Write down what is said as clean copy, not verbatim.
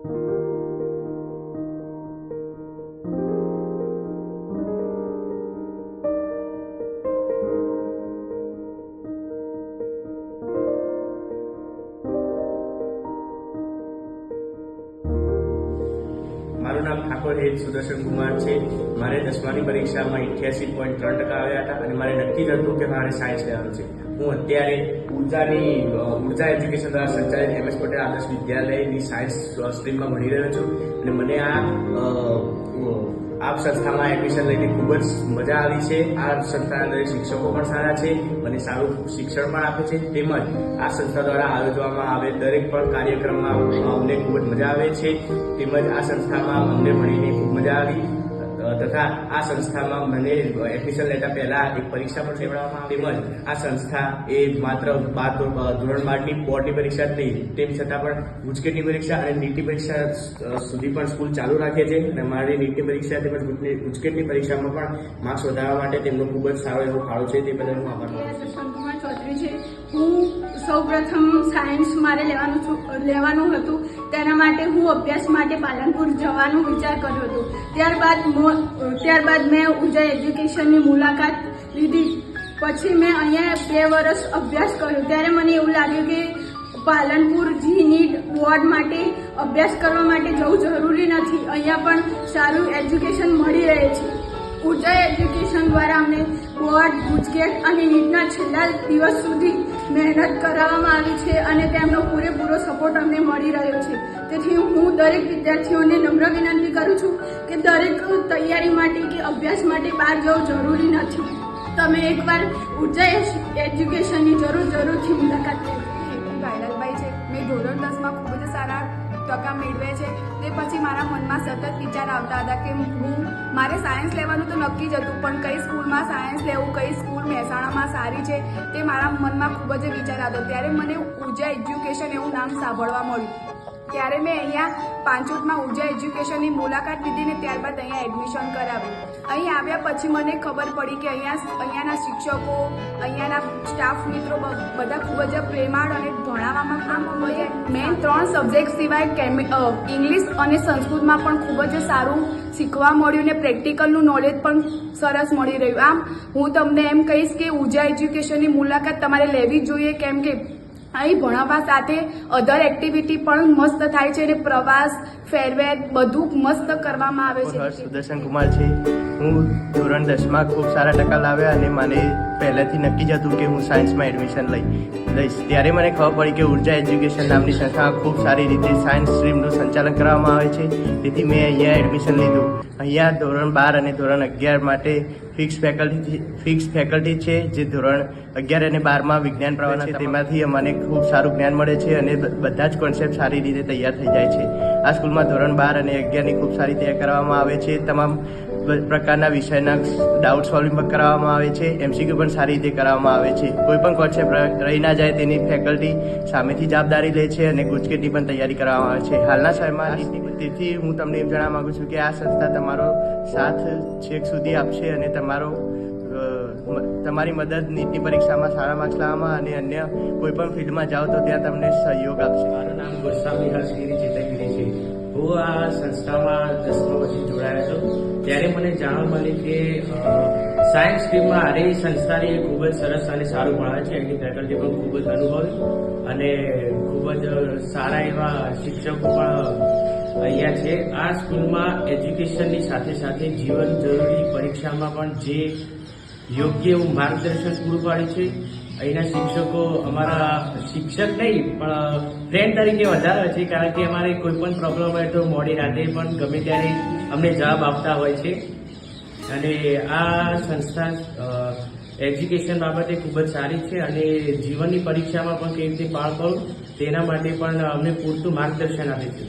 મારું નામ ઠાકોર હેત સુદર્શન કુમાર છે. મારે 10માની પરીક્ષામાં 88.3% આવ્યા હતા અને મારે નક્કી જ હતું કે મારે સાયન્સ લેવાનું છે. હું અત્યારે ઉર્જા એજ્યુકેશન દ્વારા સંચાલિત MS પટેલ આદર્શ વિદ્યાલયની સાયન્સ સ્ટ્રીમમાં ભણી રહ્યો છું અને મને આ સંસ્થામાં એડમિશન લઈને ખૂબ જ મજા આવી છે. આ સંસ્થાના દરેક શિક્ષકો પણ સારા છે, મને સારું શિક્ષણ પણ આપે છે. તેમજ આ સંસ્થા દ્વારા આયોજવામાં આવે દરેક પણ કાર્યક્રમમાં અમને ખૂબ જ મજા આવે છે. તેમજ આ સંસ્થામાં અમને ભણીને ખૂબ મજા આવી તથા આ સંસ્થામાં મને એડમિશન લેતા પહેલા એક પરીક્ષા પણ લેવડાવવામાં તેમજ આ સંસ્થા એ માત્ર ધોરણ 12ની બોર્ડની પરીક્ષા જ નહીં, તેમ છતાં પણ ગુજકેટની પરીક્ષા અને નીટની પરીક્ષા સુધી પણ સ્કૂલ ચાલુ રાખે છે અને મારી નીટની પરીક્ષા તેમજ ગુજકેટની પરીક્ષામાં પણ માર્ક્સ વધારવા માટે તેમનો ખૂબ જ સારો એવો ફાળો છે. તે બદલ હું આભાર માનું છું. હું સૌપ્રથમ સાયન્સ મારે લેવાનું હતું. તેના માટે હું અભ્યાસ માટે પાલનપુર જવાનો વિચાર કર્યો હતો. ત્યારબાદ મેં ઉર્જા એજ્યુકેશનની મુલાકાત લીધી. પછી મેં અહીંયા 2 વર્ષ અભ્યાસ કર્યો. ત્યારે મને એવું લાગ્યું કે પાલનપુર નીટ બોર્ડ માટે અભ્યાસ કરવા માટે જવું જરૂરી નથી. અહીંયા પણ સારું એજ્યુકેશન મળી રહે છે. ઉર્જા એજ્યુકેશન દ્વારા અમને બોર્ડ, ગુજકેટ અને નીટના છેલ્લા દિવસ સુધી મહેનત કરાવવામાં આવી છે અને તેમનો પૂરેપૂરો સપોર્ટ અમને મળી રહ્યો છે. તેથી હું દરેક વિદ્યાર્થીઓને નમ્ર વિનંતી કરું છું કે દરેક તૈયારી માટે કે અભ્યાસ માટે બહાર જવું જરૂરી નથી. તમે એકવાર ઉર્જા એજ્યુકેશનની જરૂરથી મુલાકાત લેજો. કાયલાલભાઈ છે. મેં ધોરણ 10માં ખૂબ જ સારા ટકા મેળવ્યા છે. તે પછી મારા મનમાં સતત વિચાર આવતા હતા કે મારે સાયન્સ લેવાનું તો નક્કી જ હતું, પણ કઈ સ્કૂલમાં સાયન્સ લેવું, કઈ સ્કૂલ મહેસાણામાં સારી છે તે મારા મનમાં ખૂબ જ વિચાર આવતો. ત્યારે મને ઉર્જા એજ્યુકેશન એવું નામ સાંભળવા મળ્યું. ત્યારે મેં અહીંયા પાંચોટમાં ઉર્જા એજ્યુકેશનની મુલાકાત લીધી ને ત્યારબાદ અહીંયા એડમિશન કરાવ્યું. અહીં આવ્યા પછી મને ખબર પડી કે અહીંયાના શિક્ષકો, અહીંયાના સ્ટાફ મિત્રો બધા ખૂબ જ પ્રેમાળ અને ભણાવવામાં ખૂબ જ મેન 3 સબ્જેક્ટ સિવાય ઇંગ્લિશ અને સંસ્કૃતમાં પણ ખૂબ જ સારું શીખવા મળ્યું ને પ્રેક્ટિકલનું નોલેજ પણ સરસ મળી રહ્યું. આમ હું તમને એમ કહીશ કે ઉર્જા એજ્યુકેશનની મુલાકાત તમારે લેવી જ જોઈએ, કેમ કે અહીં ભણાવવા સાથે અધર એક્ટિવિટી પણ મસ્ત થાય છે અને પ્રવાસ, ફેરવેર બધું મસ્ત કરવામાં આવે છે. સુદર્શન કુમાર છે. હું ધોરણ 10માં ખૂબ સારા ટકા લાવ્યા અને મને પહેલાંથી નક્કી જ હતું કે હું સાયન્સમાં એડમિશન લઈશ. ત્યારે મને ખબર પડી કે ઉર્જા એજ્યુકેશન નામની સંસ્થામાં ખૂબ સારી રીતે સાયન્સ સ્ટ્રીમનું સંચાલન કરવામાં આવે છે. તેથી મેં અહીંયા એડમિશન લીધું. અહીંયા ધોરણ 12 અને ધોરણ 11 માટે ફિક્સ ફેકલ્ટી છે, જે ધોરણ 11 અને 12માં વિજ્ઞાન પ્રવાહના છે. તેમાંથી અમને ખૂબ સારું જ્ઞાન મળે છે અને બધા જ કોન્સેપ્ટ સારી રીતે તૈયાર થઈ જાય છે. આ સ્કૂલમાં ધોરણ 12 અને 11ની ખૂબ સારી તૈયાર કરવામાં આવે છે. તમામ પ્રકારના વિષયના ડાઉટ સોલ્વિંગ પણ કરાવવામાં આવે છે. MCQ પણ સારી રીતે કરાવવામાં આવે છે. કોઈ પણ કોન્સેપ્ટ રહી ના જાય તેની ફેકલ્ટી સામેથી જવાબદારી લે છે અને ગુજકેટની પણ તૈયારી કરવામાં આવે છે. હાલના સમયમાં તેથી હું તમને એમ જણાવવા માગું છું કે આ સંસ્થા તમારો સાથ છેક સુધી આપશે અને તમારી મદદ નીટની પરીક્ષામાં સારા માર્ક્સ લાવવામાં અને અન્ય કોઈ પણ ફિલ્ડમાં જાઓ તો ત્યાં તમને સહયોગ આપશે. મારું નામ ગોસ્વામી હર્ષગીરી ચેતકગીરી છે. હું આ સંસ્થામાં 10મા પછી જોડાયો હતો. ત્યારે મને જાણવા મળ્યું કે સાયન્સ સ્ટ્રીમમાં આ સંસ્થાની ખૂબ જ સરસ અને સારું ભણાવે છે. એની ફેકલ્ટી પણ ખૂબ જ અનુભવી અને ખૂબ જ સારા એવા શિક્ષકો પણ અહીંયા છે. આ સ્કૂલમાં એજ્યુકેશનની સાથે સાથે જીવન જરૂરી પરીક્ષામાં પણ જે યોગ્ય એવું માર્ગદર્શન પૂરું પાડે છે. અહીંના શિક્ષકો અમારા શિક્ષક નહીં પણ ફ્રેન્ડ તરીકે વધારે હોય છે, કારણ કે અમારે કોઈ પણ પ્રોબ્લેમ હોય તો મોડી રાતે પણ ગમે ત્યારે અમને જવાબ આપતા હોય છે. અને આ સંસ્થા એજ્યુકેશન બાબતે ખૂબ જ સારી છે અને જીવનની પરીક્ષામાં પણ કેવી રીતે પાર પાડવું તેના માટે પણ અમને પૂરતું માર્ગદર્શન આપે છે.